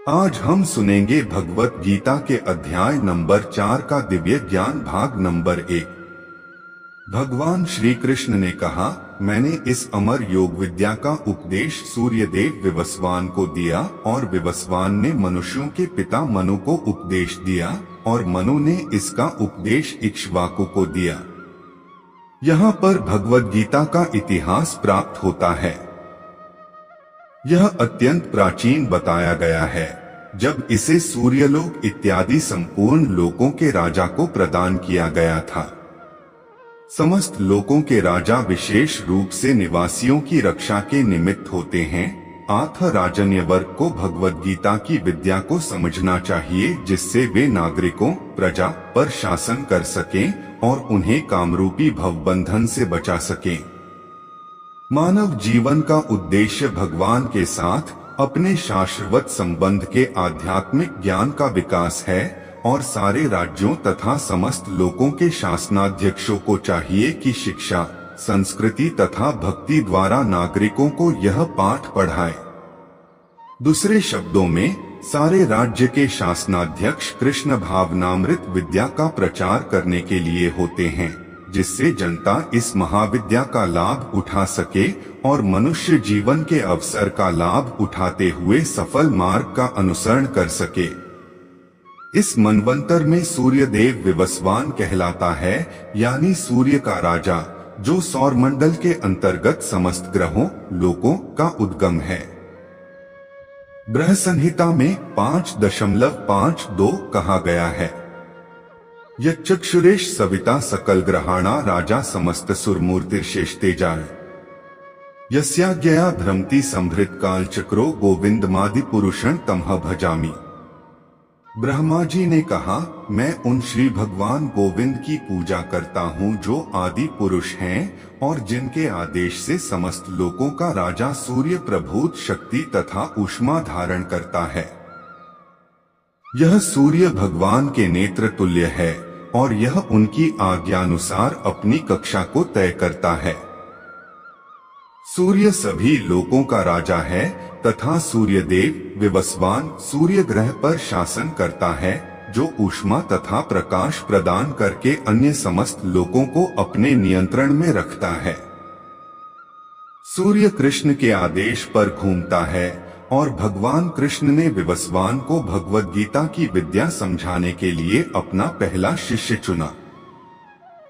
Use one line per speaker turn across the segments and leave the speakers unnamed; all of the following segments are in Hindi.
आज हम सुनेंगे भगवत गीता के अध्याय नंबर 4 का दिव्य ज्ञान भाग नंबर 1। भगवान श्री कृष्ण ने कहा, मैंने इस अमर योग विद्या का उपदेश सूर्यदेव विवस्वान को दिया और विवस्वान ने मनुष्यों के पिता मनु को उपदेश दिया और मनु ने इसका उपदेश इक्ष्वाकु को दिया। यहाँ पर भगवत गीता का इतिहास प्राप्त होता है। यह अत्यंत प्राचीन बताया गया है, जब इसे सूर्यलोक इत्यादि संपूर्ण लोकों के राजा को प्रदान किया गया था। समस्त लोकों के राजा विशेष रूप से निवासियों की रक्षा के निमित्त होते हैं। अतः राजन्य वर्ग को भगवत गीता की विद्या को समझना चाहिए, जिससे वे नागरिकों प्रजा पर शासन कर सकें और उन्हें कामरूपी भवबंधन से बचा सकें। मानव जीवन का उद्देश्य भगवान के साथ अपने शाश्वत संबंध के आध्यात्मिक ज्ञान का विकास है और सारे राज्यों तथा समस्त लोकों के शासनाध्यक्षों को चाहिए कि शिक्षा, संस्कृति तथा भक्ति द्वारा नागरिकों को यह पाठ पढ़ाए। दूसरे शब्दों में, सारे राज्य के शासनाध्यक्ष कृष्ण भावनामृत विद्या का प्रचार करने के लिए होते हैं, जिससे जनता इस महाविद्या का लाभ उठा सके और मनुष्य जीवन के अवसर का लाभ उठाते हुए सफल मार्ग का अनुसरण कर सके। इस मनवंतर में सूर्यदेव विवस्वान कहलाता है, यानी सूर्य का राजा, जो सौरमंडल के अंतर्गत समस्त ग्रहों लोकों का उद्गम है। बृहत्संहिता में 5.52 कहा गया है, यच्चक्षुरेश सविता सकल ग्रहाणा राजा समस्त सुरमूर्तिर्शेषतेजाय यस्याज्ञया भ्रमति संभृत काल चक्रो गोविंदमादि पुरुषं तमह भजामि। ब्रह्मा जी ने कहा, मैं उन श्री भगवान गोविंद की पूजा करता हूँ जो आदि पुरुष हैं और जिनके आदेश से समस्त लोकों का राजा सूर्य प्रभूत शक्ति तथा ऊष्मा धारण करता है। यह सूर्य भगवान के नेत्र तुल्य है और यह उनकी आज्ञानुसार अपनी कक्षा को तय करता है। सूर्य सभी लोकों का राजा है तथा सूर्यदेव विवस्वान सूर्य ग्रह पर शासन करता है, जो ऊष्मा तथा प्रकाश प्रदान करके अन्य समस्त लोकों को अपने नियंत्रण में रखता है। सूर्य कृष्ण के आदेश पर घूमता है और भगवान कृष्ण ने विवस्वान को भगवत गीता की विद्या समझाने के लिए अपना पहला शिष्य चुना।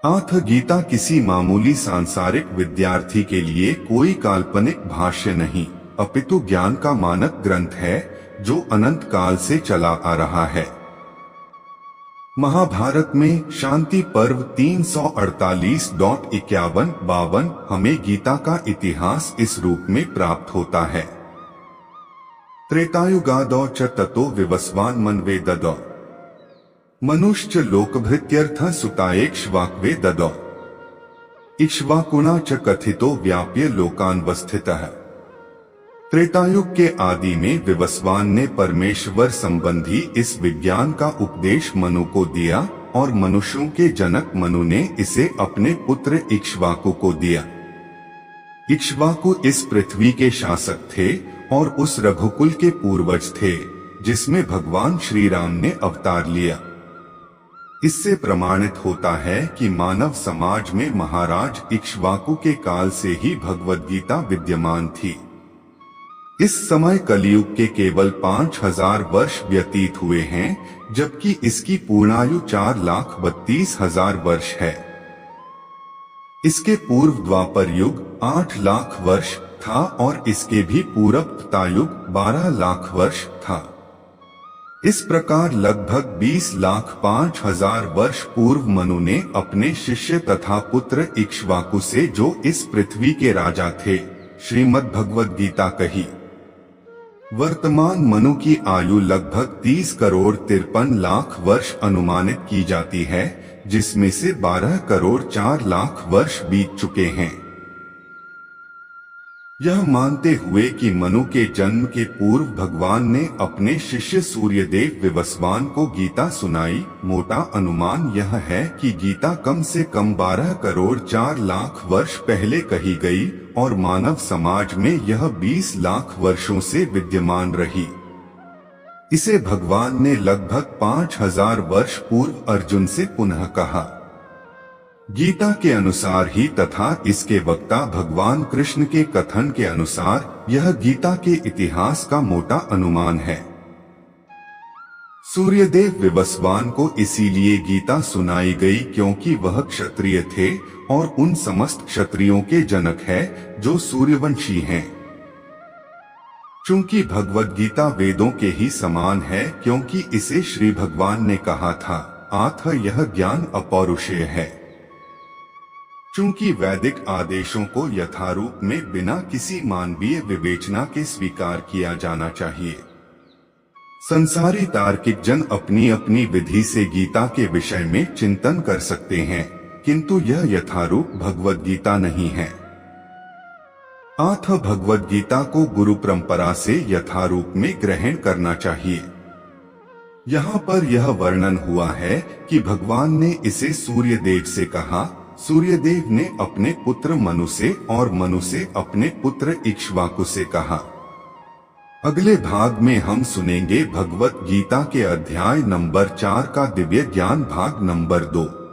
अतः गीता किसी मामूली सांसारिक विद्यार्थी के लिए कोई काल्पनिक भाष्य नहीं, अपितु ज्ञान का मानक ग्रंथ है जो अनंत काल से चला आ रहा है। महाभारत में शांति पर्व 348.51-52 हमें गीता का इतिहास इस रूप में प्राप्त होता है। त्रेतायुगादौ च ततो विवस्वान् मन्वे ददौ मनुश्च लोकभृत्यर्थ सुतायेक्ष्वाक्वे ददौ इक्ष्वाकुणा च कथितो व्याप्य लोकान्वस्थितः। त्रेतायुग के आदि में विवस्वान ने परमेश्वर संबंधी इस विज्ञान का उपदेश मनु को दिया और मनुष्यों के जनक मनु ने इसे अपने पुत्र इक्ष्वाकु को दिया। इक्ष्वाकु इस पृथ्वी के शासक थे और उस रघुकुल के पूर्वज थे जिसमें भगवान श्री राम ने अवतार लिया। इससे प्रमाणित होता है कि मानव समाज में महाराज इक्ष्वाकु के काल से ही भगवत गीता विद्यमान थी। इस समय कलियुग के केवल 5000 वर्ष व्यतीत हुए हैं, जबकि इसकी पूर्णायु 4,32,000 वर्ष है। इसके पूर्व द्वापर युग 8 लाख वर्ष था और इसके भी पूर्व त्रेतायुग 12 लाख वर्ष था। इस प्रकार लगभग 20,05,000 वर्ष पूर्व मनु ने अपने शिष्य तथा पुत्र इक्ष्वाकु से, जो इस पृथ्वी के राजा थे, श्रीमद् भगवद गीता कही। वर्तमान मनु की आयु लगभग 30 करोड़ 53 लाख वर्ष अनुमानित की जाती है, जिसमें से 12 करोड़ 4 लाख वर्ष बीत चुके हैं। यह मानते हुए कि मनु के जन्म के पूर्व भगवान ने अपने शिष्य सूर्यदेव विवस्वान को गीता सुनाई, मोटा अनुमान यह है कि गीता कम से कम 12 करोड़ 4 लाख वर्ष पहले कही गई और मानव समाज में यह 20 लाख वर्षों से विद्यमान रही। इसे भगवान ने लगभग 5000 वर्ष पूर्व अर्जुन से पुनः कहा। गीता के अनुसार ही तथा इसके वक्ता भगवान कृष्ण के कथन के अनुसार यह गीता के इतिहास का मोटा अनुमान है। सूर्यदेव विवस्वान को इसीलिए गीता सुनाई गई क्योंकि वह क्षत्रिय थे और उन समस्त क्षत्रियों के जनक है जो सूर्यवंशी हैं। चूंकि भगवद गीता वेदों के ही समान है क्योंकि इसे श्री भगवान ने कहा था, अथ यह ज्ञान अपौरुषेय है। चूंकि वैदिक आदेशों को यथारूप में बिना किसी मानवीय विवेचना के स्वीकार किया जाना चाहिए। संसारी तार्किक जन अपनी अपनी विधि से गीता के विषय में चिंतन कर सकते हैं, किंतु यह यथारूप भगवद गीता नहीं है। अथ भगवद गीता को गुरु परंपरा से यथारूप में ग्रहण करना चाहिए। यहाँ पर यह वर्णन हुआ है कि भगवान ने इसे सूर्यदेव से कहा, सूर्यदेव ने अपने पुत्र मनु से और मनु से अपने पुत्र इक्ष्वाकु से कहा। अगले भाग में हम सुनेंगे भगवत गीता के अध्याय नंबर 4 का दिव्य ज्ञान भाग नंबर 2।